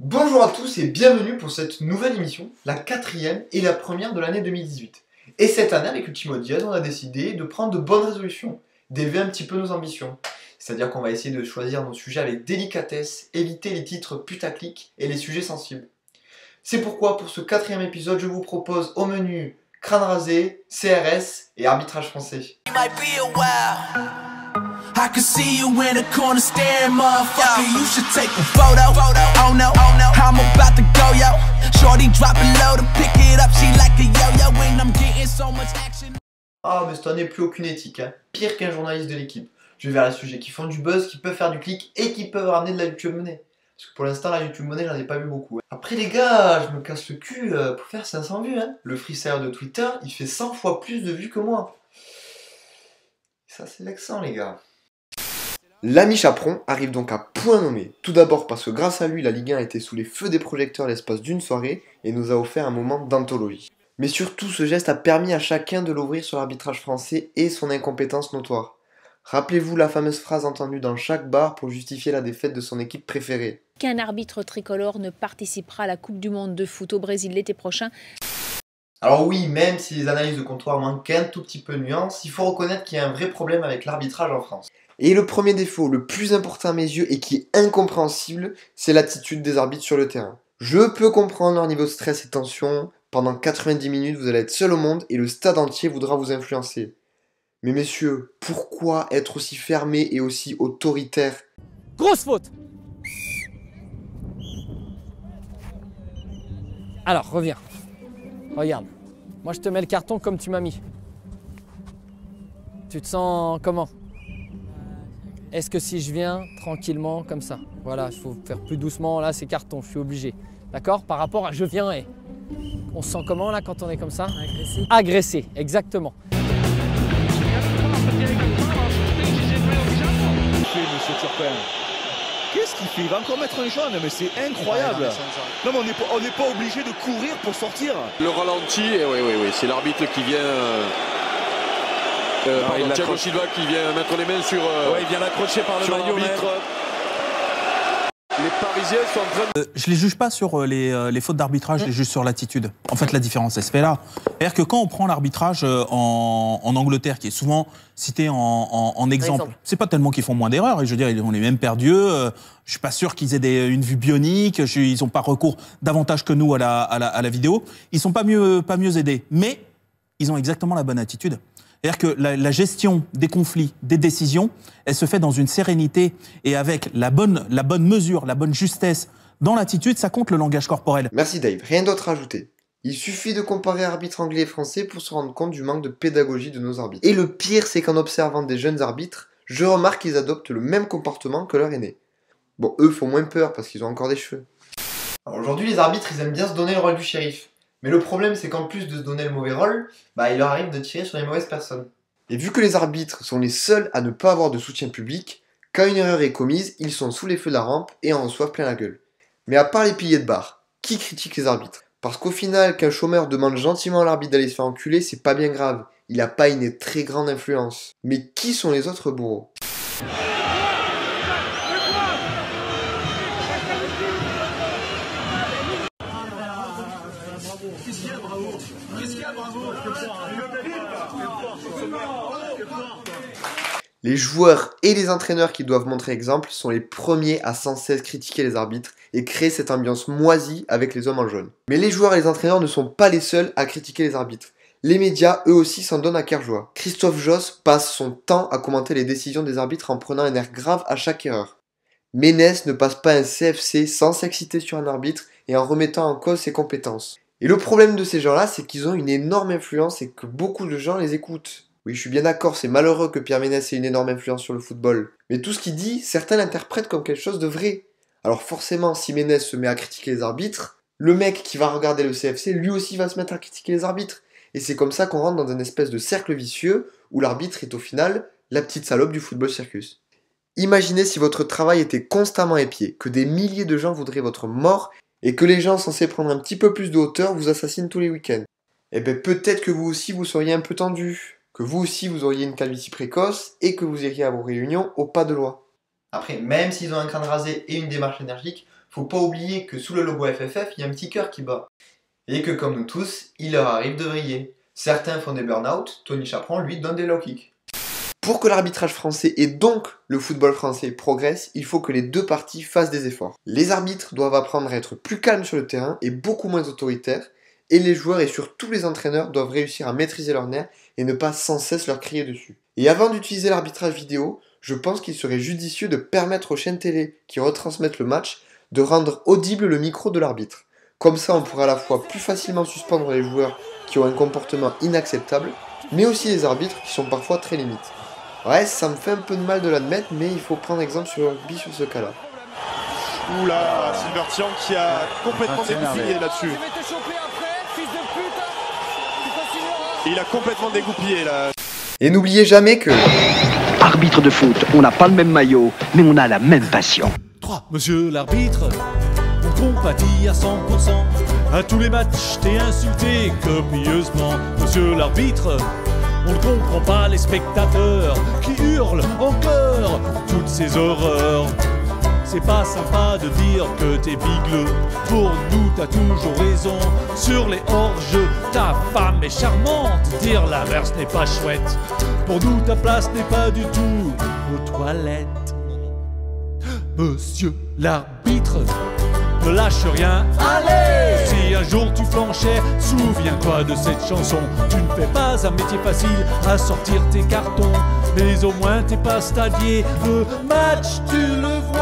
Bonjour à tous et bienvenue pour cette nouvelle émission, la quatrième et la première de l'année 2018. Et cette année, avec Ultimo Diaz, on a décidé de prendre de bonnes résolutions, d'élever un petit peu nos ambitions. C'est-à-dire qu'on va essayer de choisir nos sujets avec délicatesse, éviter les titres putaclic et les sujets sensibles. C'est pourquoi, pour ce quatrième épisode, je vous propose au menu crâne rasé, CRS et arbitrage français. I can see you in the corner staring, motherfucker. You should take a photo. Oh no, I'm about to go, yo. Shorty drop it low to pick it up. She like a yo-yo and I'm getting so much action. Ah, mais cette année, plus aucune éthique, hein. Pire qu'un journaliste de l'équipe. Je vais vers les sujets qui font du buzz, qui peuvent faire du clic et qui peuvent ramener de la YouTube Money. Parce que pour l'instant, la YouTube Money, j'en ai pas vu beaucoup. Après, les gars, je me casse le cul pour faire 500 vues, hein. Le freestyler de Twitter, il fait 100 fois plus de vues que moi. Ça, c'est vexant, les gars. L'ami Chaperon arrive donc à point nommé. Tout d'abord parce que grâce à lui, la Ligue 1 a été sous les feux des projecteurs l'espace d'une soirée et nous a offert un moment d'anthologie. Mais surtout, ce geste a permis à chacun de l'ouvrir sur l'arbitrage français et son incompétence notoire. Rappelez-vous la fameuse phrase entendue dans chaque bar pour justifier la défaite de son équipe préférée. Qu'un arbitre tricolore ne participera à la Coupe du Monde de foot au Brésil l'été prochain. Alors oui, même si les analyses de comptoir manquent un tout petit peu de nuance, il faut reconnaître qu'il y a un vrai problème avec l'arbitrage en France. Et le premier défaut, le plus important à mes yeux et qui est incompréhensible, c'est l'attitude des arbitres sur le terrain. Je peux comprendre leur niveau de stress et tension, pendant 90 minutes vous allez être seul au monde et le stade entier voudra vous influencer. Mais messieurs, pourquoi être aussi fermé et aussi autoritaire? Grosse faute! Alors, reviens. Regarde. Moi, je te mets le carton comme tu m'as mis. Tu te sens comment? Est-ce que si je viens tranquillement comme ça, voilà, il faut faire plus doucement, là c'est carton, je suis obligé. D'accord? Par rapport à je viens et... On se sent comment là quand on est comme ça? Agressé. Agressé, exactement. Monsieur Turpin, qu'est-ce qu'il fait? Il va encore mettre un jaune, mais c'est incroyable. Non mais on n'est pas obligé de courir pour sortir. Le ralenti, oui, c'est l'arbitre qui vient... Thiago Silva qui vient mettre les mains sur... il vient l'accrocher par le maillot. Les Parisiens sont en train de... Je les juge pas sur les fautes d'arbitrage, je les juge sur l'attitude. En fait, la différence, elle se fait là. C'est-à-dire que quand on prend l'arbitrage en Angleterre, qui est souvent cité en exemple, c'est pas tellement qu'ils font moins d'erreurs. Et je veux dire, ils ont les mêmes paires d'yeux. Je suis pas sûr qu'ils aient une vue bionique. Ils ont pas recours davantage que nous à la vidéo. Ils sont pas mieux aidés. Mais ils ont exactement la bonne attitude. C'est-à-dire que la gestion des conflits, des décisions, elle se fait dans une sérénité et avec la bonne mesure, la bonne justesse dans l'attitude, ça compte le langage corporel. Merci Dave, rien d'autre à ajouter. Il suffit de comparer arbitres anglais et français pour se rendre compte du manque de pédagogie de nos arbitres. Et le pire, c'est qu'en observant des jeunes arbitres, je remarque qu'ils adoptent le même comportement que leurs aînés. Bon, eux font moins peur parce qu'ils ont encore des cheveux. Aujourd'hui, les arbitres, ils aiment bien se donner le rôle du shérif. Mais le problème, c'est qu'en plus de se donner le mauvais rôle, il leur arrive de tirer sur les mauvaises personnes. Et vu que les arbitres sont les seuls à ne pas avoir de soutien public, quand une erreur est commise, ils sont sous les feux de la rampe et en reçoivent plein la gueule. Mais à part les piliers de bar, qui critique les arbitres? Parce qu'au final, qu'un chômeur demande gentiment à l'arbitre d'aller se faire enculer, c'est pas bien grave. Il a pas une très grande influence. Mais qui sont les autres bourreaux? Les joueurs et les entraîneurs qui doivent montrer exemple sont les premiers à sans cesse critiquer les arbitres et créer cette ambiance moisie avec les hommes en jaune. Mais les joueurs et les entraîneurs ne sont pas les seuls à critiquer les arbitres. Les médias, eux aussi, s'en donnent à cœur joie. Christophe Josse passe son temps à commenter les décisions des arbitres en prenant un air grave à chaque erreur. Ménès ne passe pas un CFC sans s'exciter sur un arbitre et en remettant en cause ses compétences. Et le problème de ces gens-là, c'est qu'ils ont une énorme influence et que beaucoup de gens les écoutent. Oui, je suis bien d'accord, c'est malheureux que Pierre Ménès ait une énorme influence sur le football. Mais tout ce qu'il dit, certains l'interprètent comme quelque chose de vrai. Alors forcément, si Ménès se met à critiquer les arbitres, le mec qui va regarder le CFC, lui aussi va se mettre à critiquer les arbitres. Et c'est comme ça qu'on rentre dans une espèce de cercle vicieux, où l'arbitre est au final la petite salope du football circus. Imaginez si votre travail était constamment épié, que des milliers de gens voudraient votre mort, et que les gens censés prendre un petit peu plus de hauteur vous assassinent tous les week-ends. Eh ben peut-être que vous aussi vous seriez un peu tendu. Que vous aussi vous auriez une calvitie précoce et que vous iriez à vos réunions au pas de loi. Après, même s'ils ont un crâne rasé et une démarche énergique, Faut pas oublier que sous le logo FFF, il y a un petit cœur qui bat. Et que comme nous tous, il leur arrive de vriller. Certains font des burn-out, Tony Chaperon lui donne des low kicks. Pour que l'arbitrage français et donc le football français progresse, il faut que les deux parties fassent des efforts. Les arbitres doivent apprendre à être plus calmes sur le terrain et beaucoup moins autoritaires, et les joueurs et surtout les entraîneurs doivent réussir à maîtriser leurs nerfs et ne pas sans cesse leur crier dessus. Et avant d'utiliser l'arbitrage vidéo, je pense qu'il serait judicieux de permettre aux chaînes télé qui retransmettent le match de rendre audible le micro de l'arbitre. Comme ça, on pourra à la fois plus facilement suspendre les joueurs qui ont un comportement inacceptable, mais aussi les arbitres qui sont parfois très limites. Ouais, ça me fait un peu de mal de l'admettre, mais il faut prendre exemple sur le rugby sur ce cas-là. Oula, Silvertian qui a complètement dégoupillé là-dessus. Il a complètement dégoupillé là. Et n'oubliez jamais que... Arbitre de foot, on n'a pas le même maillot, mais on a la même passion. 3. Monsieur l'arbitre, on compatit à 100%. À tous les matchs, t'es insulté copieusement. Monsieur l'arbitre, on ne comprend pas les spectateurs qui hurlent en chœur toutes ces horreurs. C'est pas sympa de dire que t'es bigleux. Pour nous, t'as toujours raison. Sur les hors-jeux, ta femme est charmante. Dire l'inverse n'est pas chouette. Pour nous, ta place n'est pas du tout aux toilettes. Monsieur l'arbitre, ne lâche rien, allez! Si un jour tu flanchais, souviens-toi de cette chanson. Tu ne fais pas un métier facile à sortir tes cartons, mais au moins t'es pas stadier. Le match, tu le vois.